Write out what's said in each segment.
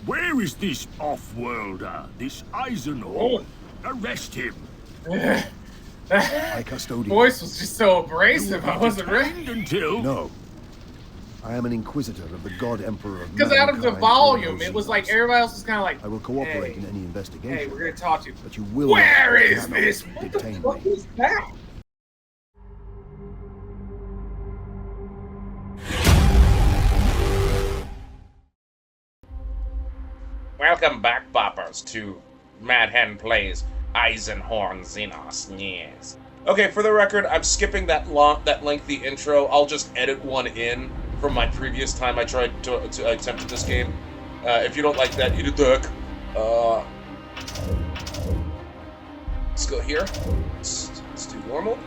Where is this off-worlder, this Eisenhorn? Arrest him. My custodian. Voice was just so abrasive, I wasn't ready. Until... No. I am an inquisitor of the God Emperor of Because out of the mankind, volume, it Xenos. was like everybody else was kind of like, I will cooperate hey, in any investigation. hey, we're gonna talk to you. But you will Where not, is cannot this? What the detain fuck me. is that? Welcome back, boppers, to Mad Hen Plays Eisenhorn Xenos. Yes. Okay, for the record, I'm skipping that lengthy intro. I'll just edit one in from my previous time I tried to attempt this game. If you don't like that, you duck. Let's go here. Let's do normal.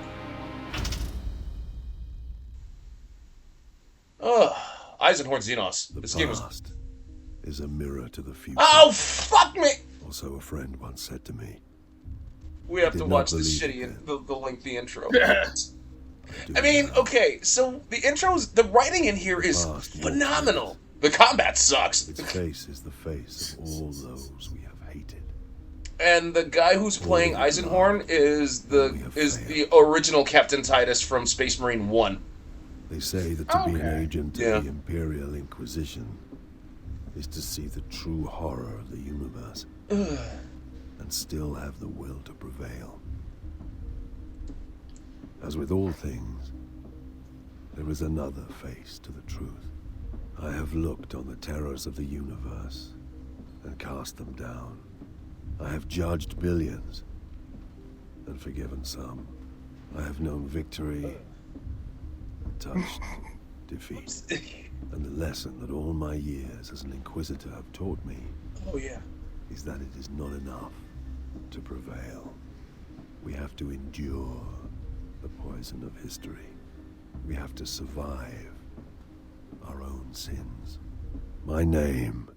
Eisenhorn Xenos. This game was... is a mirror to the future. Oh, fuck me! Also, a friend once said to me, We have to did watch not this believe shitty, the lengthy intro. I mean, okay, so the intros, the writing in here is phenomenal. The combat sucks. Its face is the face of all those we have hated. And the guy who's playing Eisenhorn is the original Captain Titus from Space Marine 1. They say that to be an agent Yeah. of the Imperial Inquisition is to see the true horror of the universe and still have the will to prevail. As with all things, there is another face to the truth. I have looked on the terrors of the universe and cast them down. I have judged billions and forgiven some. I have known victory and touched defeat. And the lesson that all my years as an Inquisitor have taught me is that it is not enough to prevail. We have to endure the poison of history. We have to survive our own sins. My name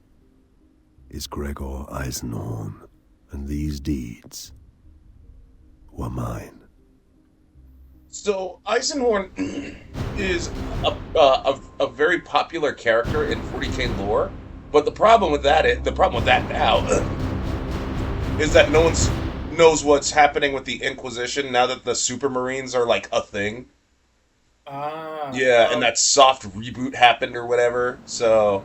is Gregor Eisenhorn, and these deeds were mine. So Eisenhorn is a very popular character in 40k lore, but the problem with that now is that no one knows what's happening with the Inquisition now that the Supermarines are like a thing. And that soft reboot happened or whatever. So,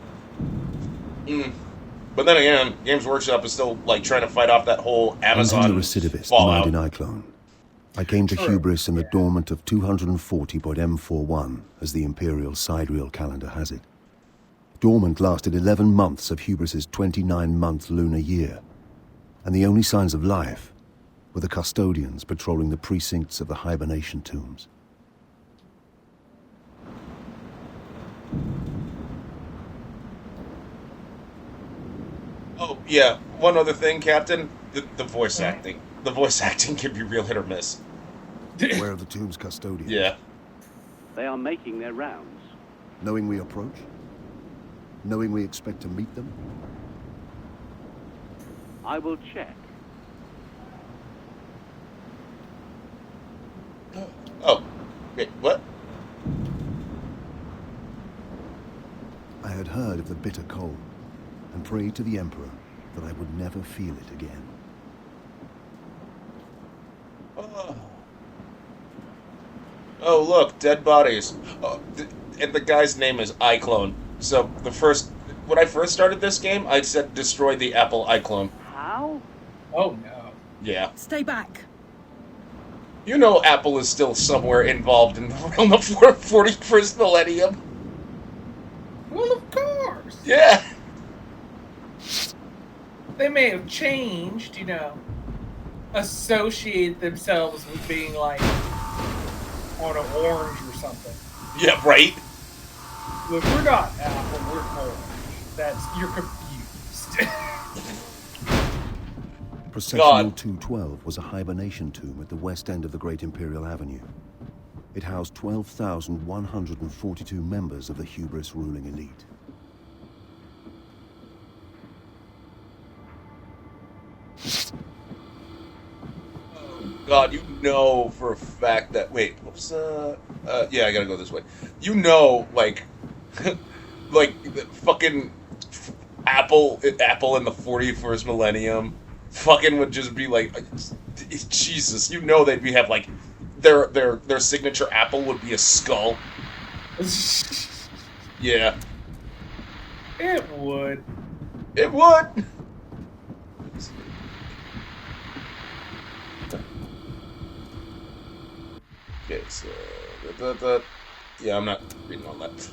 but then again, Games Workshop is still like trying to fight off that whole Amazon I'm the recidivist, fallout. Mind in iClone. I came to Hubris in the dormant of 240.M41, as the Imperial sidereal calendar has it. Dormant lasted 11 months of Hubris's 29-month lunar year, and the only signs of life were the custodians patrolling the precincts of the hibernation tombs. Oh yeah, one other thing, Captain, the voice acting. The voice acting can be real hit or miss. Where are the tomb's custodians? Yeah. They are making their rounds. Knowing we approach? Knowing we expect to meet them? I will check. Oh, wait, what? I had heard of the bitter cold, and prayed to the Emperor that I would never feel it again. Oh, look, dead bodies. Oh, and the guy's name is iClone. So when I first started this game, I said destroy the Apple iClone. How? Oh no. Yeah. Stay back. You know Apple is still somewhere involved in the realm of 41st millennium. Well, of course. Yeah. They may have changed, associated themselves with being like on an orange or something. Yeah, right? Look, we're not Apple, we're orange. You're confused. Processional 212 was a hibernation tomb at the west end of the Great Imperial Avenue. It housed 12,142 members of the Hubris ruling elite. God, you know for a fact that... Wait, whoops, yeah, I gotta go this way. You know, like... like, the fucking... Apple in the 41st millennium, fucking would just be like, Jesus, you know they'd be have like their signature Apple would be a skull. Yeah, It would. it would. Okay, so yeah, I'm not reading all that.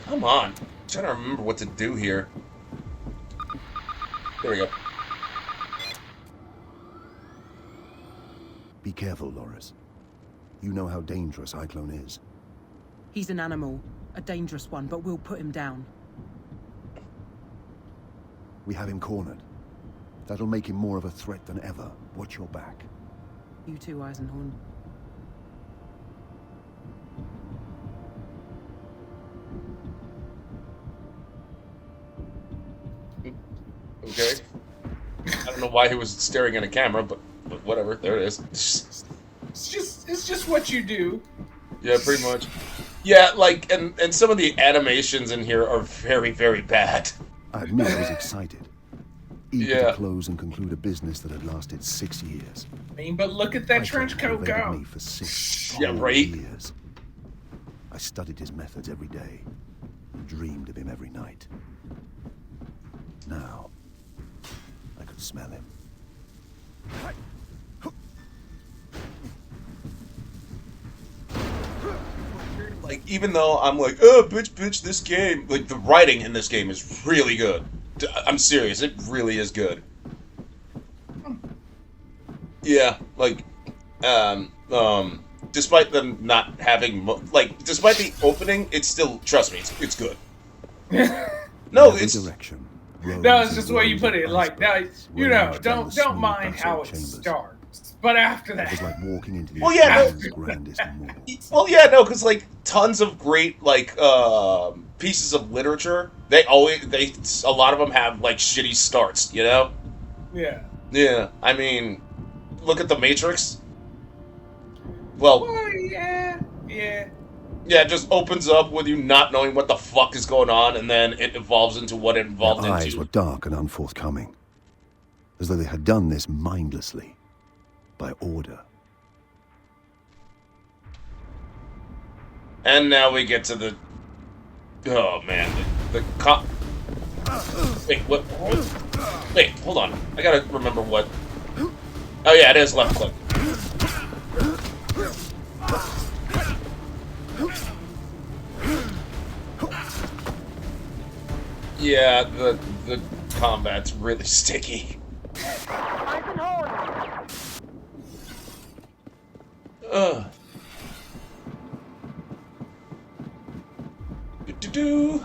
Come on, I'm trying to remember what to do here. There we go. Be careful, Loris. You know how dangerous Cyclone is. He's an animal, a dangerous one, but we'll put him down. We have him cornered. That'll make him more of a threat than ever. Watch your back. You too, Eisenhorn. Okay. I don't know why he was staring at a camera, but whatever. There it is. It's just what you do. Yeah, pretty much. Yeah, like, and some of the animations in here are very, very bad. I admit I was excited. Eager Yeah. to close and conclude a business that had lasted 6 years. I mean, but look at that trench coat motivated go. me for 6 Yeah, whole right. years. I studied his methods every day, dreamed of him every night. Now, I could smell him. Like, even though I'm like, oh, bitch, this game, like, the writing in this game is really good. I'm serious, it really is good. Yeah, like, despite them not having, despite the opening, it's still, trust me, it's good. No, Every it's, direction. No, it's just the way you put it. Like, now, you know, don't mind how it starts, but after It was that, like walking into the Well, yeah, Earth's grandest mall. well, yeah, no, because, like, tons of great, like, pieces of literature, a lot of them have, like, shitty starts, you know? yeah. Yeah, I mean, look at The Matrix. Well, Well, yeah. yeah, it just opens up with you not knowing what the fuck is going on, and then it evolves into what it evolved Their eyes into. were dark and unforthcoming, as though they had done this mindlessly, by order. And now we get to the... Oh, man. Wait, what? Wait, hold on. I gotta remember what... Oh, yeah, it is left click. Yeah, the combat's really sticky. Ugh. Do.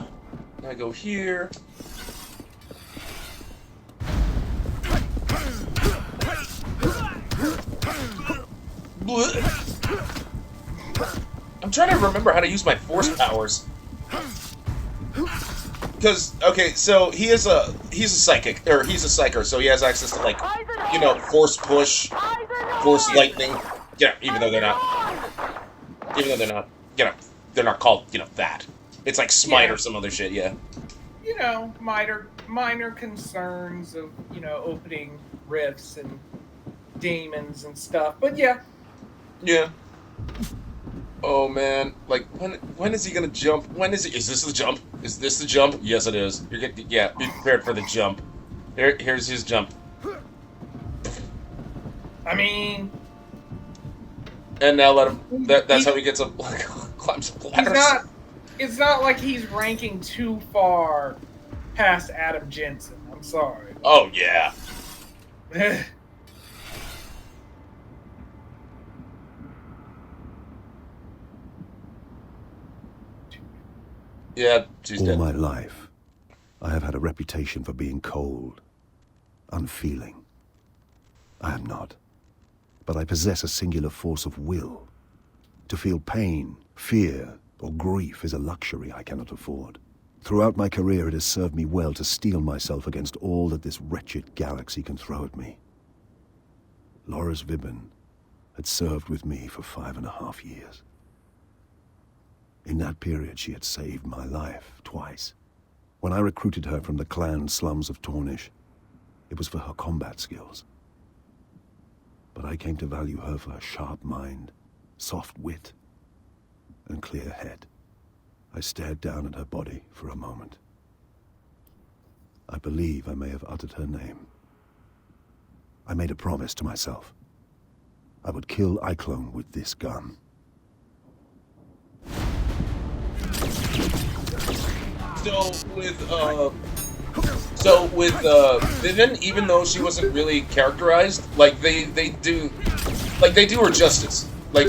I go here. Blech. I'm trying to remember how to use my force powers. Because, okay, so he's a psychic, or he's a psyker, so he has access to, like, you know, force push, force lightning. Yeah, even though they're not, you know, they're not called, you know, that. It's like Smite or some other shit, yeah. You know, minor concerns of, you know, opening rifts and demons and stuff, but yeah. Yeah. Oh man, like when is he gonna jump? When is he? Is this the jump? Is this the jump? Yes, it is. You're getting, yeah. Be prepared for the jump. Here's his jump. I mean, and now let him. That's how he gets up. Like, climbs up ladders. It's not like he's ranking too far past Adam Jensen. I'm sorry. Oh yeah. Yeah, she's All dead. my life, I have had a reputation for being cold, unfeeling. I am not. But I possess a singular force of will. To feel pain, fear, or grief is a luxury I cannot afford. Throughout my career, it has served me well to steel myself against all that this wretched galaxy can throw at me. Loris Vibben had served with me for 5.5 years. In that period, she had saved my life twice. When I recruited her from the clan slums of Tornish, it was for her combat skills. But I came to value her for her sharp mind, soft wit, and clear head. I stared down at her body for a moment. I believe I may have uttered her name. I made a promise to myself. I would kill Iklone with this gun. So with Vivian, even though she wasn't really characterized, like they do her justice, like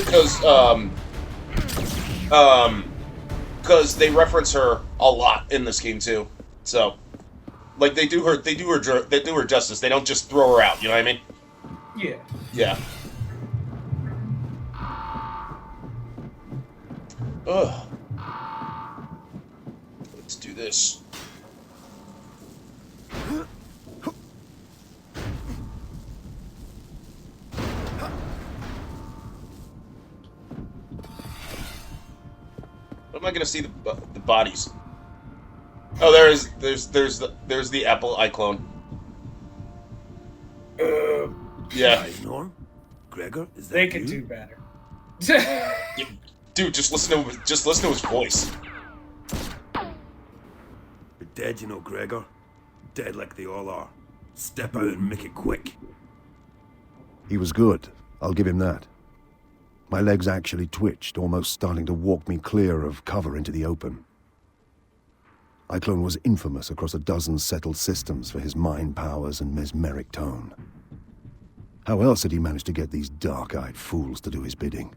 because they reference her a lot in this game too. So like they do her justice. They don't just throw her out. You know what I mean? Yeah. Yeah. Ugh. Let's do this. What am I gonna see the bodies? Oh, there's the Apple iClone. Yeah. Eisenhorn? Gregor? Is that They could you? do better. Dude, just listen to his voice. You're dead, you know, Gregor. Dead like they all are. Step out and make it quick. He was good. I'll give him that. My legs actually twitched, almost starting to walk me clear of cover into the open. Iklone was infamous across a dozen settled systems for his mind powers and mesmeric tone. How else had he managed to get these dark-eyed fools to do his bidding?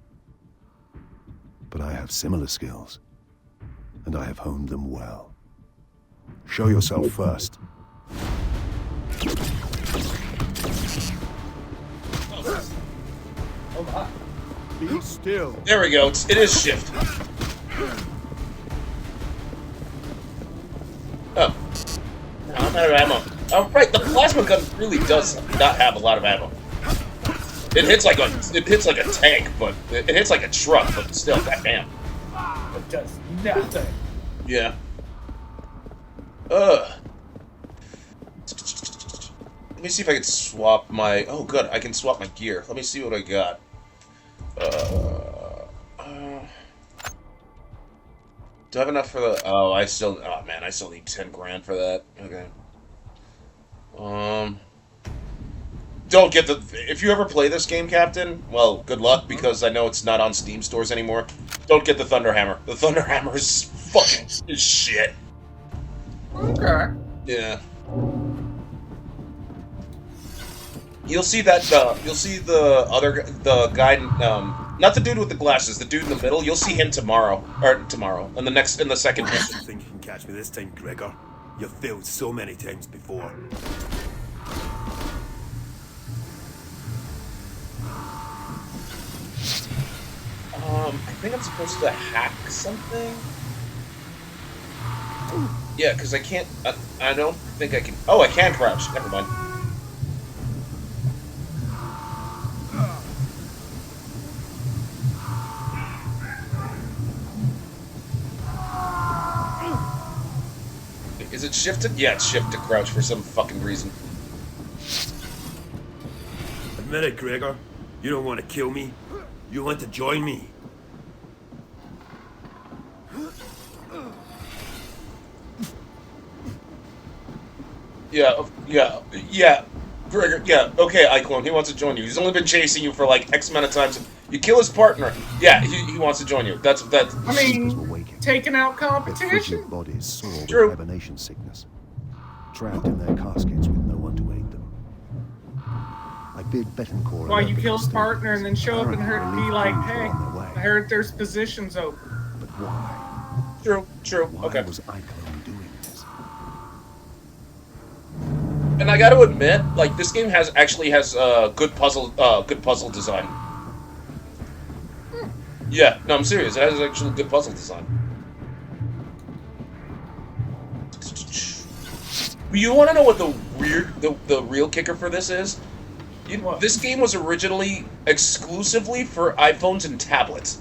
But I have similar skills, and I have honed them well. Show yourself first. Oh my. Be still. There we go. It is shift. Oh. I'm out of ammo. Oh, right. The plasma gun really does not have a lot of ammo. It hits like a tank, but it hits like a truck, but still, goddamn. It does nothing. Yeah. Ugh. Let me see if I can swap my... Oh, good. I can swap my gear. Let me see what I got. Do I have enough for the... Oh, I still... Oh, man. I still need 10 grand for that. Okay. Don't get the... If you ever play this game, Captain, well, good luck, because I know it's not on Steam stores anymore. Don't get the Thunder Hammer. The Thunder Hammer is fucking is shit. Okay. Yeah. You'll see that, you'll see the guy, not the dude with the glasses, the dude in the middle, you'll see him tomorrow, in the second I mission. think you can catch me this time, Gregor. You've failed so many times before. I think I'm supposed to hack something? Yeah, because I can't, I don't think I can, oh, I can crouch, never mind. Is it shifted? Yeah, it's shift to crouch for some fucking reason. Admit it, Gregor. You don't want to kill me. You want to join me. Yeah, Gregor, yeah, okay, Iklone, he wants to join you. He's only been chasing you for like X amount of times. You kill his partner. Yeah, he wants to join you. That's. I mean, taking out Their competition. frigid bodies sore with True. hibernation sickness, trapped in their caskets with no one to aid them. I bid Betancourt. Why you kill his partner and then show up and be like, hey, on their way. I heard there's positions open. But why? True. Why Okay. was Iklone doing this? And I got to admit, like this game actually has good puzzle design. Yeah, no, I'm serious. It has actually good puzzle design. You want to know what the real kicker for this is? What? This game was originally exclusively for iPhones and tablets.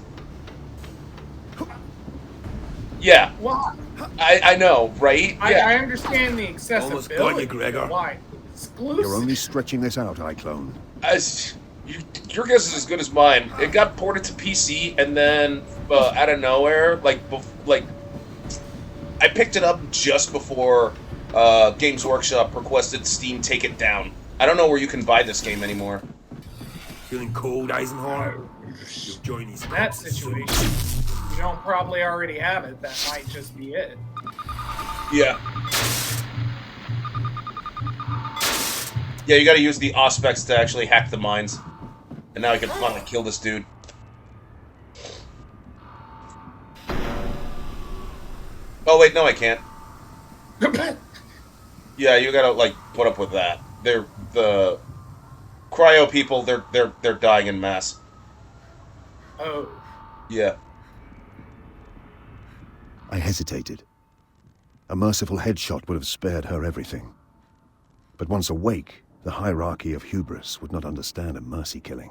Yeah, Why? I know, right? I Yeah. understand the accessibility. got you, Gregor. Why? Exclusive. You're only stretching this out, iClone. Your guess is as good as mine. It got ported to PC, and then out of nowhere, like I picked it up just before Games Workshop requested Steam take it down. I don't know where you can buy this game anymore. Feeling cold, Eisenhorn? You'll join these In that cultists soon. situation, you don't probably already have it. That might just be it. Yeah. Yeah, you gotta use the Auspex to actually hack the mines. And now I can finally kill this dude. Oh wait, no I can't. Yeah, you gotta like put up with that. They're the cryo people, they're dying in mass. Oh. Yeah. I hesitated. A merciful headshot would have spared her everything. But once awake, the hierarchy of hubris would not understand a mercy killing.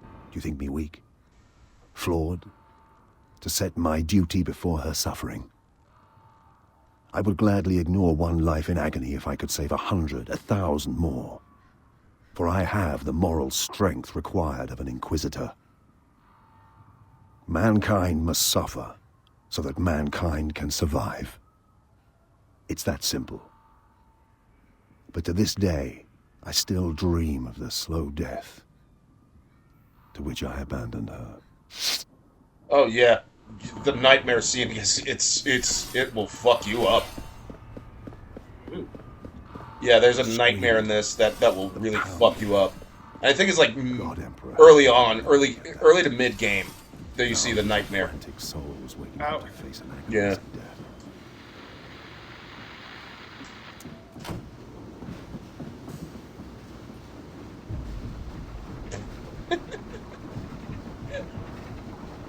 Do you think me weak? Flawed? To set my duty before her suffering? I would gladly ignore one life in agony if I could save 100, 1,000 more. For I have the moral strength required of an Inquisitor. Mankind must suffer so that mankind can survive. It's that simple. But to this day, I still dream of the slow death to which I abandoned her. Oh yeah. The nightmare scene it will fuck you up. Yeah, there's a nightmare in this that will really fuck you up. And I think it's like God, Emperor. early on, early to mid game that you see the nightmare. Frantic souls waiting Ow. to face an Yeah. agonizing death.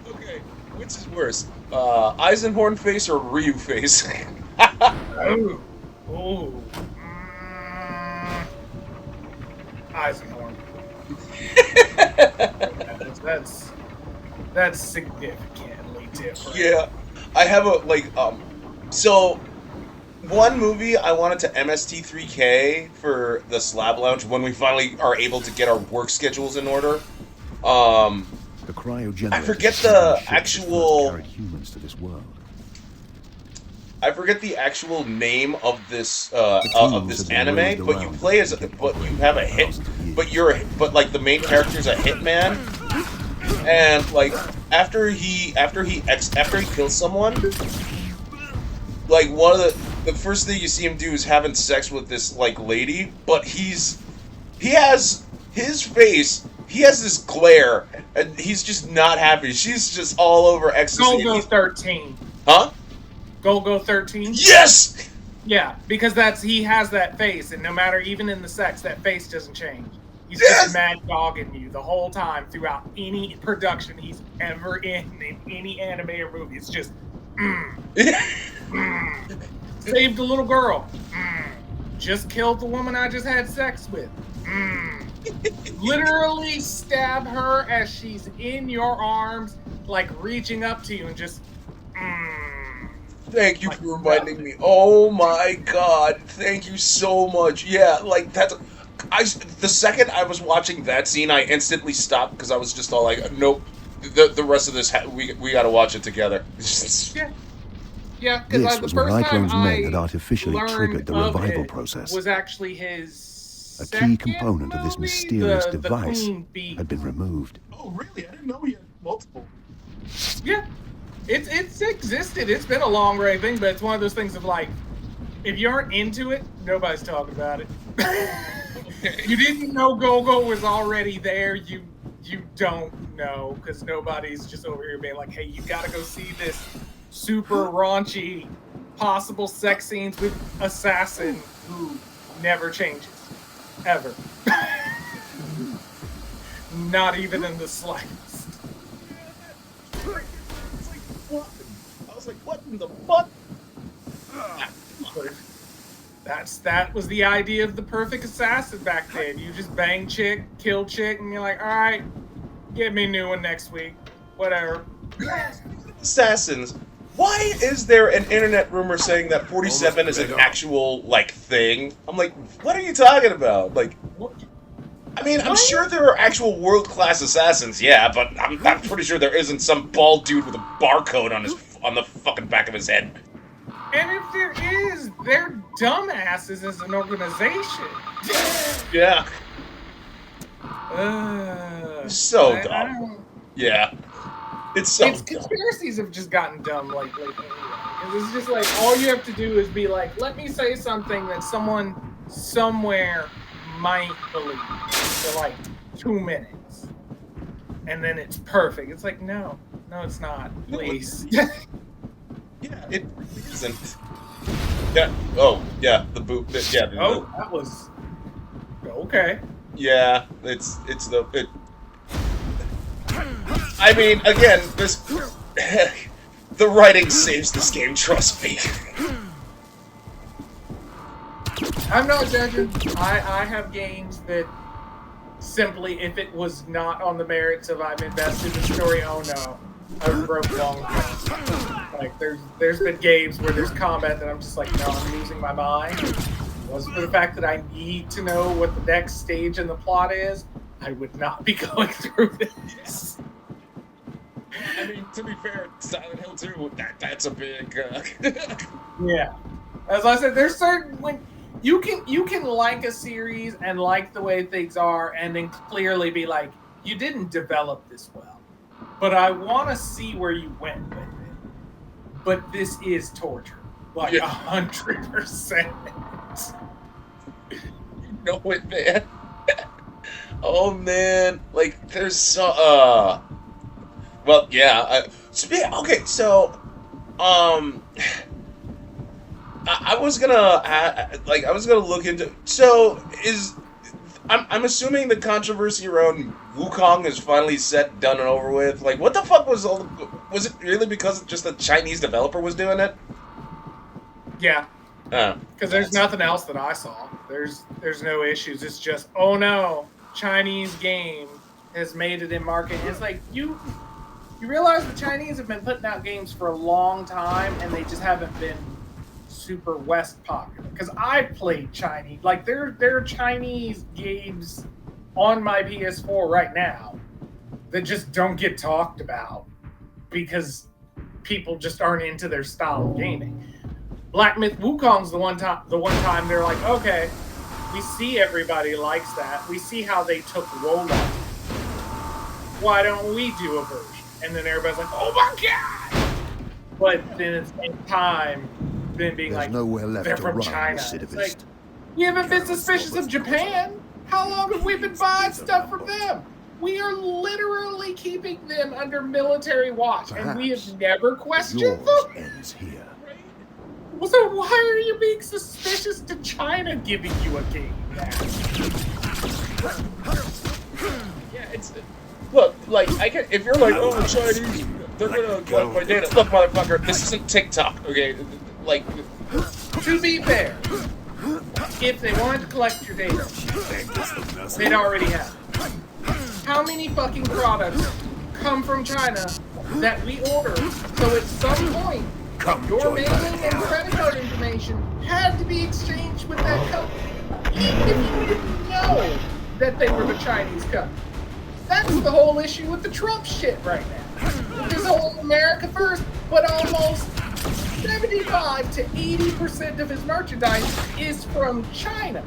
Okay, which is worse? Eisenhorn face or Ryu face? Oh. Oh. Eisenhorn. That's significantly different. Yeah. I have a so one movie I wanted to MST3K for the Slab Lounge when we finally are able to get our work schedules in order. The cryogenerator I forget the ship that actual- first carried humans to this world. I forget the actual name of this teams have been anime, raised but you around play it as to get but by you have a hit, thousands of years. but like the main character's a hitman, and like after he kills someone, like one of the first thing you see him do is having sex with this like lady, but he has his face. He has this glare, and he's just not happy. She's just all over ecstasy. Golgo 13. Huh? Golgo 13? Yes! Yeah, because he has that face, and no matter, even in the sex, that face doesn't change. He's Yes! just mad dogging you the whole time throughout any production he's ever in any anime or movie. It's just, saved a little girl. Just killed the woman I just had sex with. Literally stab her as she's in your arms, like reaching up to you and just, Thank you for reminding me. Oh my god, thank you so much. Yeah, like that's. The second I was watching that scene, I instantly stopped because I was just all like, nope. The rest of this, we got to watch it together. Yeah, because This the was when first time Iclone's men I had artificially learned triggered the of revival it process. was actually his A key second component of this movie, mysterious the device Queen Bee. had been removed. Oh, really? I didn't know he had multiple. Yeah, it's existed. It's been a long running thing, but it's one of those things of like, if you aren't into it, nobody's talking about it. You didn't know Gogo was already there. You don't know because nobody's just over here being like, hey, you gotta go see this super raunchy possible sex scenes with assassin who never changes ever. Not even in the slightest. It's like, what? I was like, what in the fuck? That was the idea of the perfect assassin back then. You just bang chick, kill chick, and you're like, all right, get me a new one next week. Whatever. assassins, why is there an internet rumor saying that 47 is an actual, like, thing? I'm like, what are you talking about? Like, I mean, I'm sure there are actual world-class assassins, yeah, but I'm pretty sure there isn't some bald dude with a barcode on the fucking back of his head. And if there is, they're dumbasses as an organization. Yeah. So I dumb. don't- Yeah. It's so It's dumb. conspiracies have just gotten dumb lately. It's just like all you have to do is be like, let me say something that someone somewhere might believe for like 2 minutes, and then it's perfect. It's like no, it's not. Please. Yeah, it really isn't. Yeah. Oh, yeah. The boot. Yeah. That was okay. Yeah. I mean, again, this. The writing saves this game. Trust me. I'm not judging. I have games that simply, if it was not on the merits of I'm invested in the story, oh no, I would broke long ago. Like there's been games where there's combat that I'm just like, no, I'm losing my mind. If it wasn't for the fact that I need to know what the next stage in the plot is, I would not be going through this. I mean, to be fair, Silent Hill 2, that's a big. Yeah, as I said, there's certain when you can like a series and like the way things are, and then clearly be like, you didn't develop this well, but I want to see where you went with it. But this is torture, like 100%. You know it, man. Oh man, like there's so. Well, yeah. Okay, so, I was gonna look into. So I'm assuming the controversy around Wukong is finally set, done, and over with. Like, what the fuck was it really because just the Chinese developer was doing it? Yeah, because there's nothing else that I saw. There's no issues. It's just, oh no, Chinese game has made it in market. It's like you realize the Chinese have been putting out games for a long time, and they just haven't been super West popular. Because I played Chinese, like there are Chinese games on my PS4 right now that just don't get talked about because people just aren't into their style of gaming. Black Myth Wukong's the one time they're like, okay, we see everybody likes that. We see how they took Wola. Why don't we do a version? And then everybody's like, oh my god! But then at the same time, then being There's like, nowhere left they're to from run, China. It's like, recidivist. we haven't been suspicious of Japan. How long have we been buying stuff from them? We are literally keeping them under military watch, and we have never questioned Yours them. ends here. So why are you being suspicious to China giving you a game now? Yeah, it's. Look, like, if you're like, oh, Chinese, they're gonna collect my data. Look, motherfucker, this isn't TikTok, okay? Like, To be fair, if they wanted to collect your data, they'd already have it. How many fucking products come from China that we order? So at some point, your mailing and credit card information had to be exchanged with that company, even if you didn't know that they were the Chinese company. That's the whole issue with the Trump shit right now. This whole America first, but almost 75 to 80% of his merchandise is from China.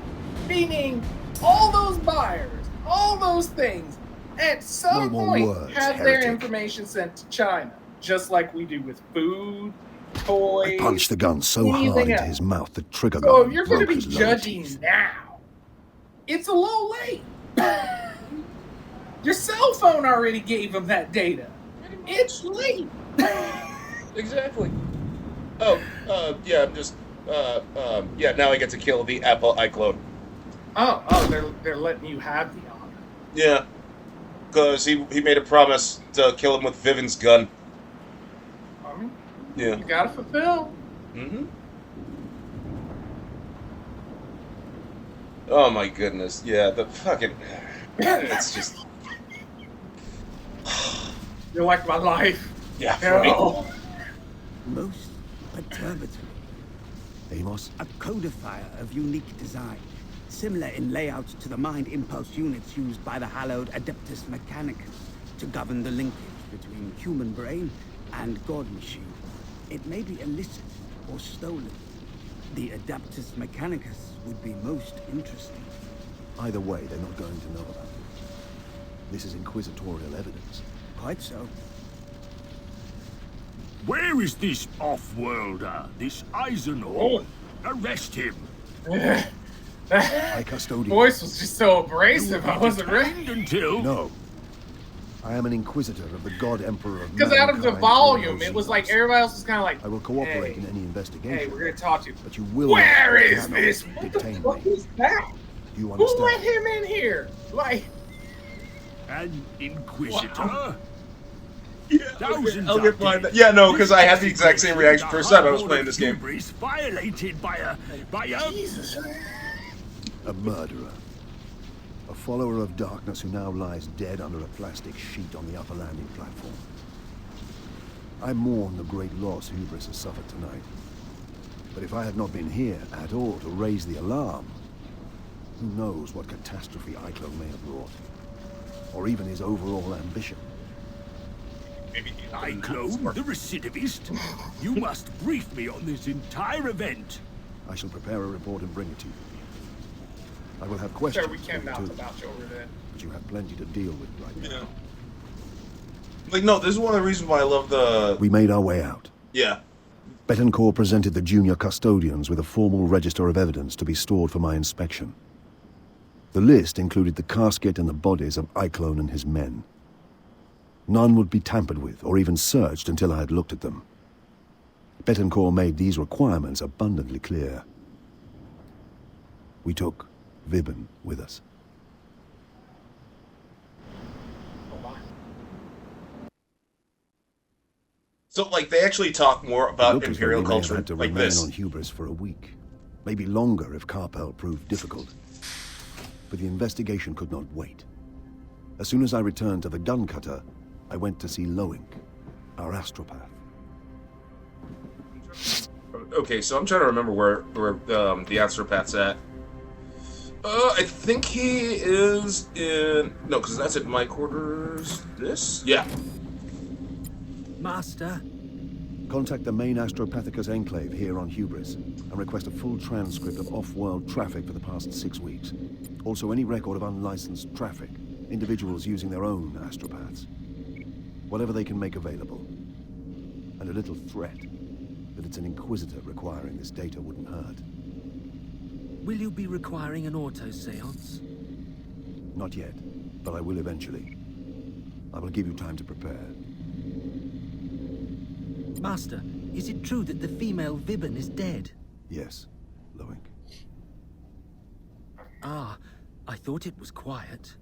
Meaning, all those buyers, all those things, at some point have their information sent to China. Just like we do with food, toys. I punched the gun so hard anything into else. his mouth that trigger So guard if you're going to broke be his lower judging teeth. now, it's a little late. Your cell phone already gave them that data. It's late. exactly. Oh, yeah, I'm just, yeah, now I get to kill the Apple iClone. Oh, they're letting you have the honor. Yeah, because he made a promise to kill him with Viven's gun. Yeah. You gotta fulfill. Mm-hmm. Oh my goodness, yeah, the fucking... It's just... You're like my life. Yeah. No. Most perturbatory. Amos? A codifier of unique design, similar in layout to the mind impulse units used by the hallowed Adeptus Mechanicus to govern the linkage between human brain and god machine. It may be illicit or stolen. The Adeptus Mechanicus would be most interesting. Either way, they're not going to know about it. This is inquisitorial evidence. Quite so. Where is this off-worlder, this Eisenhorn? Arrest him. High custodian. Voice was just so abrasive, I wasn't ready. Until... No. I am an inquisitor of the God Emperor of Because out of the mankind, volume, Xenos. it was like everybody else was kind of like, I will cooperate hey, in any investigation. hey, we're going to talk to you. But you will Where not, is cannot this? What the detain fuck me. is that? You Who understand? let him in here? Like, An inquisitor? Wow. Yeah, Thousands I'll of get mine. dead. Yeah, no, because I had the exact same reaction first time I was playing this game. Hubris violated by a... Jesus. A murderer. A follower of darkness who now lies dead under a plastic sheet on the upper landing platform. I mourn the great loss Hubris has suffered tonight. But if I had not been here at all to raise the alarm, who knows what catastrophe Eichlo may have wrought? Or even his overall ambition. Maybe I clone the recidivist? You must brief me on this entire event. I shall prepare a report and bring it to you. I will have questions Sir, we cannot too, about you over there. but you have plenty to deal with right now. Yeah. Like, no, this is one of the reasons why I love the... We made our way out. Yeah. Betancourt presented the junior custodians with a formal register of evidence to be stored for my inspection. The list included the casket and the bodies of Eichlo and his men. None would be tampered with or even searched until I had looked at them. Betancourt made these requirements abundantly clear. We took Vibben with us. So, like, they actually talk more about Looked as though Imperial we may have culture had to like remain this. on Hubris for a week. Maybe longer if Carpel proved difficult. But the investigation could not wait. As soon as I returned to the gun cutter, I went to see Loink, our astropath. Okay, so I'm trying to remember where the astropath's at. I think he is in... No, because that's at my quarters. This? Yeah. Master, Contact the main Astropathicus enclave here on Hubris and request a full transcript of off-world traffic for the past 6 weeks. Also, any record of unlicensed traffic, individuals using their own astropaths. Whatever they can make available. And a little threat that it's an Inquisitor requiring this data wouldn't hurt. Will you be requiring an auto-seance? Not yet, but I will eventually. I will give you time to prepare. Master, is it true that the female Vibben is dead? Yes, Loink. Ah, I thought it was quiet.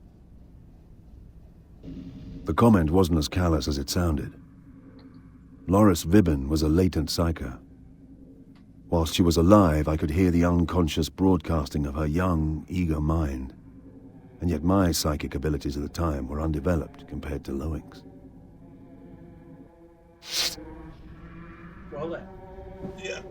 The comment wasn't as callous as it sounded. Loris Vibben was a latent psyker. Whilst she was alive, I could hear the unconscious broadcasting of her young, eager mind. And yet my psychic abilities at the time were undeveloped compared to Loink's. Well then. Yeah.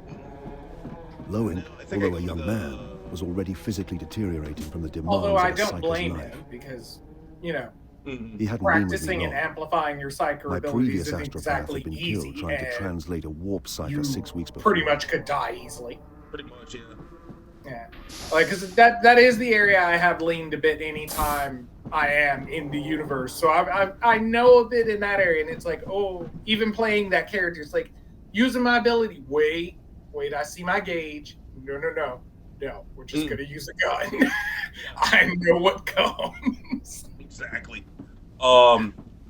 Loink, I think I although a can young do man, was already physically deteriorating from the demands Although I of a don't psyker's blame life. him because, you know, He hadn't been with me practicing and long. amplifying your psyker My abilities previous isn't astropath exactly had been easy, killed trying to and translate a warp you cipher 6 weeks before. pretty much could die easily. Pretty much, yeah. Yeah, like because that is the area I have leaned a bit anytime I am in the universe. So I know a bit in that area, and it's like, oh, even playing that character, it's like using my ability. Wait, I see my gauge. No, we're just gonna use a gun. I know what comes. Exactly.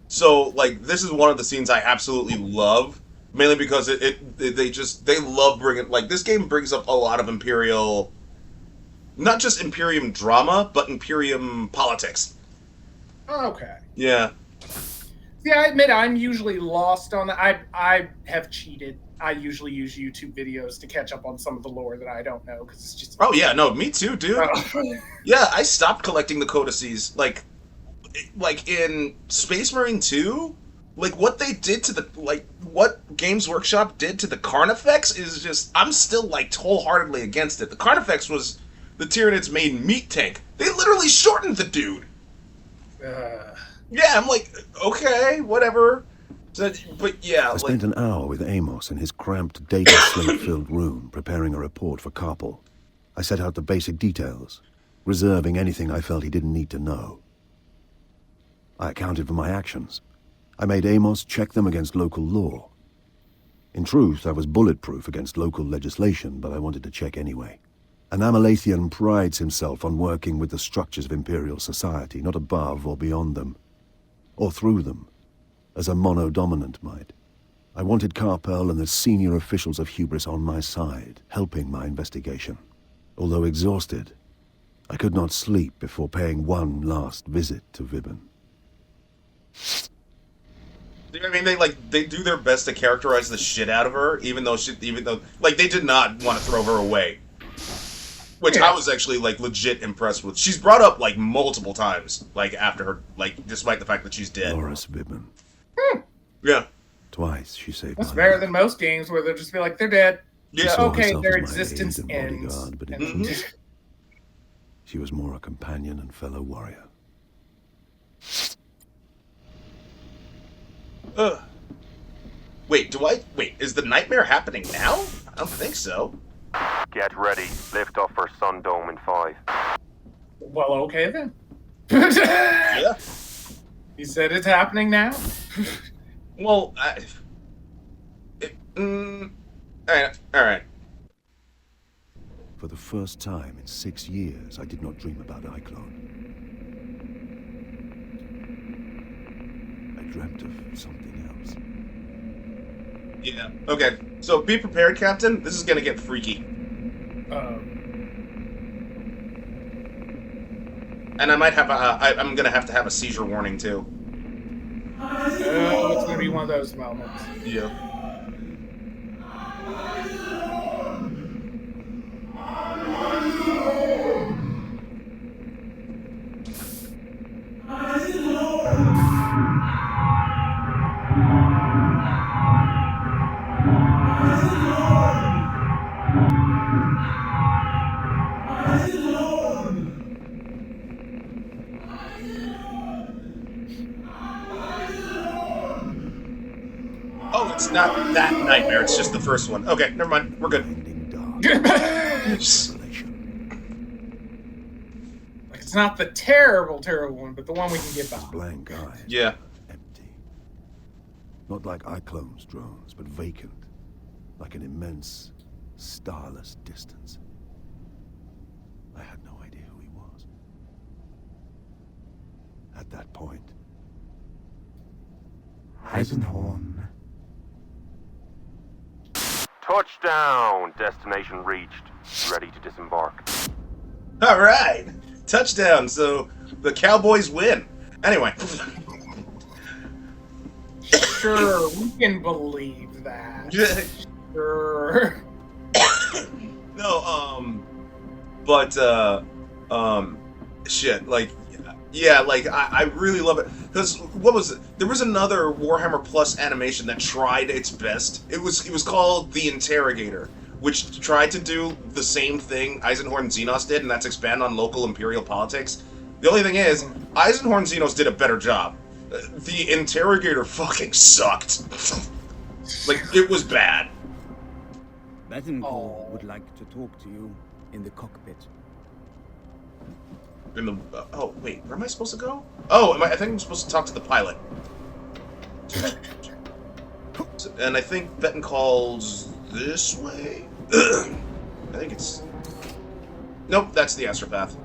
So like this is one of the scenes I absolutely love, mainly because they love bringing, like, this game brings up a lot of Imperial, not just Imperium drama, but Imperium politics. Okay. Yeah. See, I admit I'm usually lost on that. I have cheated. I usually use YouTube videos to catch up on some of the lore that I don't know because it's just. Oh yeah, no, me too, dude. Yeah, I stopped collecting the codices like in Space Marine 2. like what they did to the what Games Workshop did to the Carnifex is just I'm still like wholeheartedly against it. The Carnifex was the Tyranids' main meat tank. They literally shortened the dude. Yeah, I'm like, okay, whatever. So, but yeah, I spent an hour with Amos in his cramped, data slate-filled room preparing a report for Carpel. I set out the basic details, reserving anything I felt he didn't need to know. I accounted for my actions. I made Amos check them against local law. In truth, I was bulletproof against local legislation, but I wanted to check anyway. An Amalathian prides himself on working with the structures of Imperial society, not above or beyond them, or through them, as a mono-dominant might. I wanted Carpel and the senior officials of Hubris on my side, helping my investigation. Although exhausted, I could not sleep before paying one last visit to Vibben. I mean, they do their best to characterize the shit out of her, even though they did not want to throw her away. Which I was actually, like, legit impressed with. She's brought up, like, multiple times, like, after her, like, despite the fact that she's dead. Loris Vibben. Yeah. Twice she saved That's my better life. than most games where they'll just be like, they're dead. She saw Okay, herself their as my existence aide and ends. bodyguard, but in And- truth, she was more a companion and fellow warrior. Wait, is the nightmare happening now? I don't think so. Get ready. Lift off for Sun Dome in 5. Well, okay then. Yeah. He said it's happening now. Well, alright. For the first time in 6 years, I did not dream about Iklon. I dreamt of something else. Yeah. Okay. So be prepared, Captain. This is gonna get freaky. And I might have I'm gonna have to have a seizure warning too. Oh, it's gonna be one of those moments. Yeah. Oh, it's not that nightmare. It's just the first one. Okay, never mind. We're good. Like, it's not the terrible one, but the one we can get by. Blank eyes. Yeah. Empty. Not like iClone's drones, but vacant. Like an immense, starless distance. I had no idea who he was. At that point, Eisenhorn. Touchdown! Destination reached. Ready to disembark. All right. Touchdown. So the Cowboys win. Anyway. Sure, we can believe that. Sure. No, shit, like, yeah, like, I really love it, because, what was it? There was another Warhammer Plus animation that tried its best. It was called The Interrogator, which tried to do the same thing Eisenhorn Xenos did, and that's expand on local imperial politics. The only thing is, Eisenhorn Xenos did a better job. The Interrogator fucking sucked. Like, it was bad. Betancourt would like to talk to you in the cockpit. In the oh wait, where am I supposed to go? Oh, I think I'm supposed to talk to the pilot. And I think Betten calls this way. I think it's nope, that's the astropath.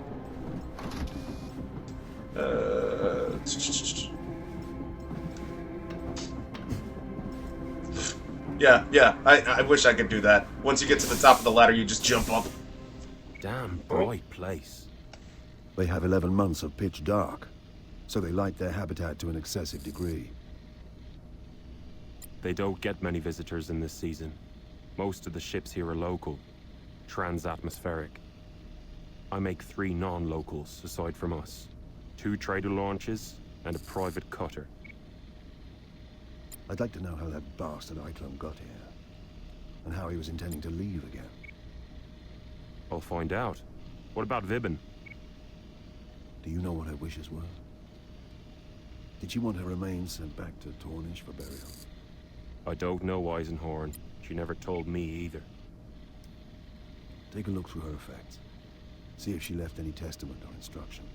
Yeah. I wish I could do that. Once you get to the top of the ladder, you just jump up. Damn bright place. they have 11 months of pitch dark, so they light their habitat to an excessive degree. They don't get many visitors in this season. Most of the ships here are local, trans-atmospheric. I make 3 non-locals aside from us. 2 trader launches and a private cutter. I'd like to know how that bastard Eichel got here. And how he was intending to leave again. I'll find out. What about Vibben? Do you know what her wishes were? Did she want her remains sent back to Tornish for burial? I don't know, Eisenhorn. She never told me either. Take a look through her effects. See if she left any testament or instructions.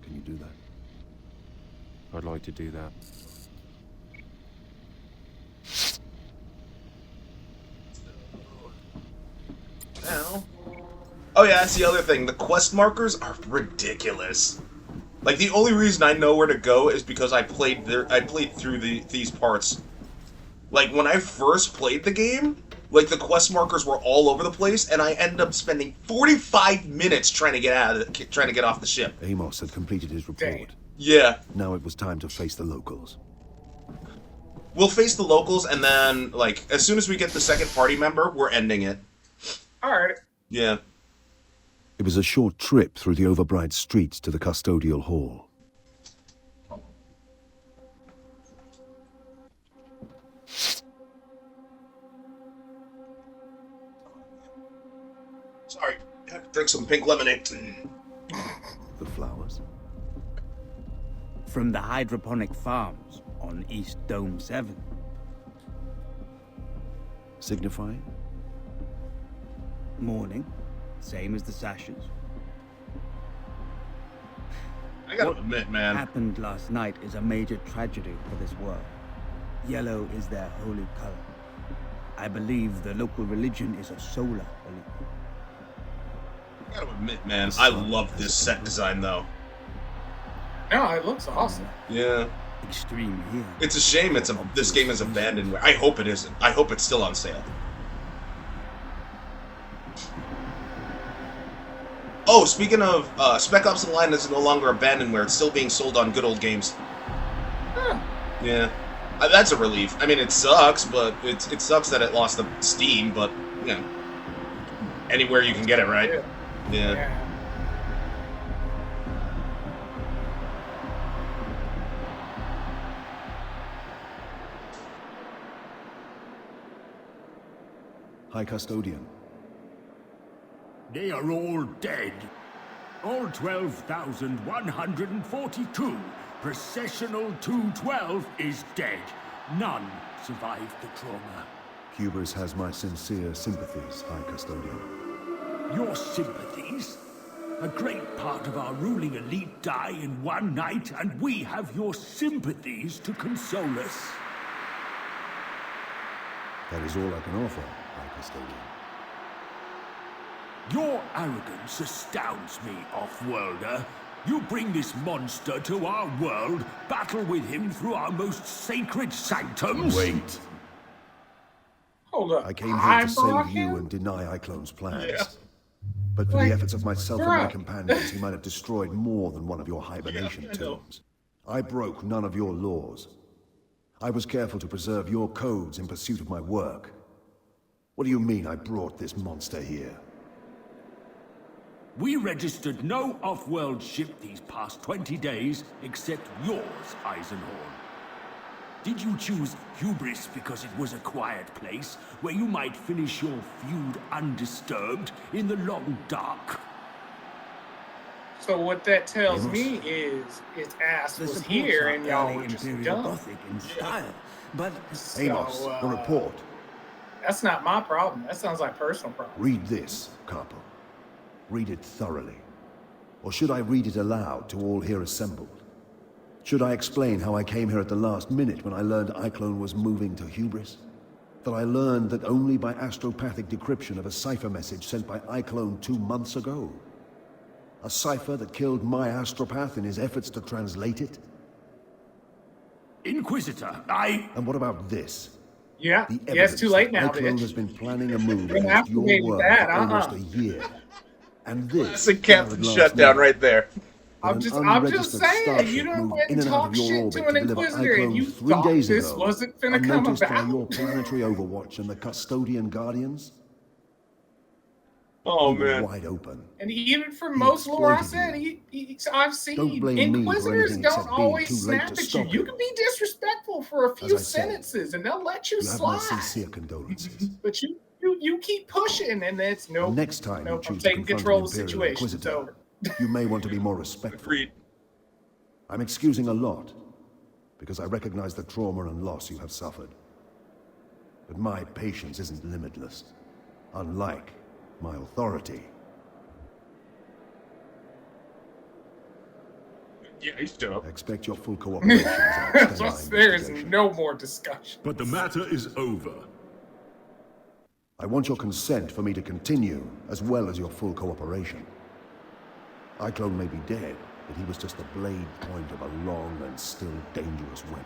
Can you do that? I'd like to do that. Now. Oh yeah, that's the other thing. The quest markers are ridiculous. Like, the only reason I know where to go is because I played through these parts. Like, when I first played the game, like, the quest markers were all over the place, and I ended up spending 45 minutes trying to get off the ship. Amos had completed his report. Dang. Yeah. Now it was time to face the locals. We'll face the locals, and then, like, as soon as we get the second party member, we're ending it. Alright. Yeah. It was a short trip through the overbright streets to the custodial hall. Sorry, I have to drink some pink lemonade. The flowers? From the hydroponic farms on East Dome 7. Signifying? Morning, same as the sashes. I gotta What admit, man. happened last night is a major tragedy for this world. Yellow is their holy color. I believe the local religion is a solar belief. I gotta admit, man, I love this set design, though. No, it looks awesome. Yeah. Extreme here. It's a shame this game is abandoned. I hope it isn't. I hope it's still on sale. Oh, speaking of, Spec Ops: The Line is no longer abandonware. It's still being sold on Good Old Games. Huh. Yeah. That's a relief. I mean, it sucks, but it sucks that it lost the Steam, but, you know, anywhere you can get it, right? Yeah. High Custodian. They are all dead. All 12,142. Processional 212 is dead. None survived the trauma. Hubris has my sincere sympathies, High Custodian. Your sympathies? A great part of our ruling elite die in one night, and we have your sympathies to console us. That is all I can offer, High Custodian. Your arrogance astounds me, Off-Worlder. You bring this monster to our world, battle with him through our most sacred sanctums. Wait. Hold up. I came here to save you and deny Iclone's plans. Yeah. But for the efforts of myself and my bruh. companions, he might have destroyed more than one of your hibernation tombs. I broke none of your laws. I was careful to preserve your codes in pursuit of my work. What do you mean I brought this monster here? We registered no off-world ship these past 20 days, except yours, Eisenhorn. Did you choose Hubris because it was a quiet place, where you might finish your feud undisturbed in the long dark? So what that tells me is his ass The was supports here are and y'all early were just Imperial dumb. Gothic in style, but Amos, the report. That's not my problem. That sounds like personal problem. Read this, Corporal. Read it thoroughly. Or should I read it aloud to all here assembled? Should I explain how I came here at the last minute when I learned Iclone was moving to Hubris? That I learned that only by astropathic decryption of a cipher message sent by Iclone 2 months ago? A cipher that killed my astropath in his efforts to translate it? Inquisitor, And what about this? Yeah, The yeah, it's too late now, Iclone bitch. has been planning a move They against your activated world that, for almost uh-uh. a year. And this Classic Captain gathered last Shutdown night. right there. I'm just saying, you don't went and talk shit to an Inquisitor and you thought this wasn't finna come unnoticed by about. your planetary overwatch and the Custodian Guardians? Oh, You were man. wide open. And even from He most lore I exploited said, I've seen Don't blame me for Inquisitors anything don't except being always too late snap to at you. stop You him. can be disrespectful for a As few I said, sentences, and they'll let you You have my slide. sincere condolences. But you keep pushing, and it's The nope. next time you Nope, I'm choose to taking confront control an of the Imperial situation. It's Inquisitor, over. you may want to be more respectful. Agreed. I'm excusing a lot, because I recognize the trauma and loss you have suffered. But my patience isn't limitless, unlike my authority. Yeah, he stood up. I expect your full cooperation as I extend my There is investigation. no more discussion. But the matter is over. I want your consent for me to continue, as well as your full cooperation. Iclone may be dead, but he was just the blade point of a long and still dangerous weapon.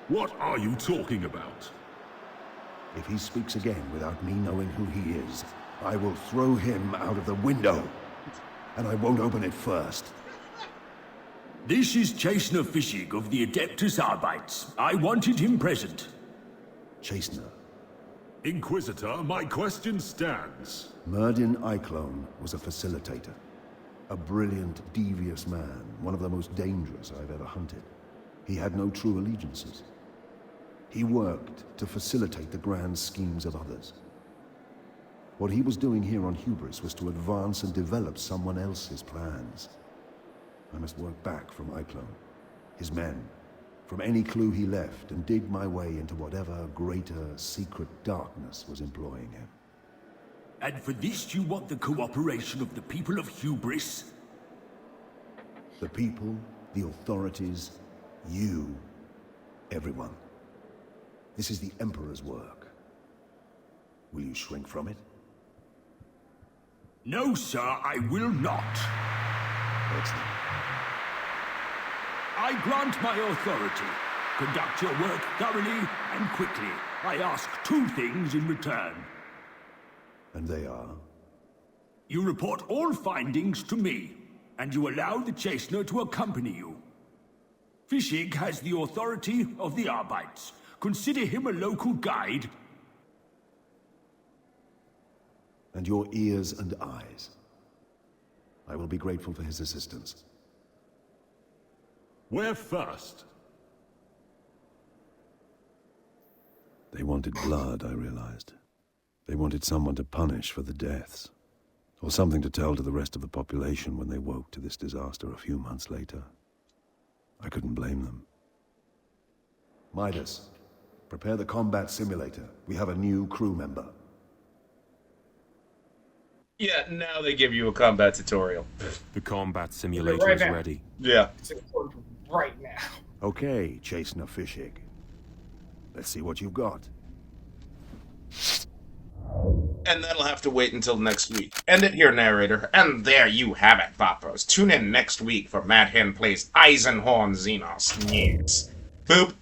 What are you talking about? If he speaks again without me knowing who he is, I will throw him out of the window. And I won't open it first. This is Chasener Fishig of the Adeptus Arbites. I wanted him present. Chasener. Inquisitor, my question stands. Merdin Iclone was a facilitator. A brilliant, devious man, one of the most dangerous I've ever hunted. He had no true allegiances. He worked to facilitate the grand schemes of others. What he was doing here on Hubris was to advance and develop someone else's plans. I must work back from Iclone, his men, from any clue he left, and dig my way into whatever greater secret darkness was employing him. And for this you want the cooperation of the people of Hubris? The people, the authorities, you, everyone. This is the Emperor's work. Will you shrink from it? No, sir, I will not. Excellent. I grant my authority. Conduct your work thoroughly and quickly. I ask two things in return. And they are? You report all findings to me, and you allow the Chasener to accompany you. Fishig has the authority of the Arbites. Consider him a local guide. And your ears and eyes. I will be grateful for his assistance. Where first? They wanted blood, I realized. They wanted someone to punish for the deaths. Or something to tell to the rest of the population when they woke to this disaster a few months later. I couldn't blame them. Midas, prepare the combat simulator. We have a new crew member. Yeah, now they give you a combat tutorial. The combat simulator Right is now. ready. Yeah. It's important right now. Okay, Chasener Fishig. Let's see what you've got. And that'll have to wait until next week. End it here, narrator. And there you have it, Vatos. Tune in next week for Mad Hen Plays Eisenhorn Xenos. Yes. Boop.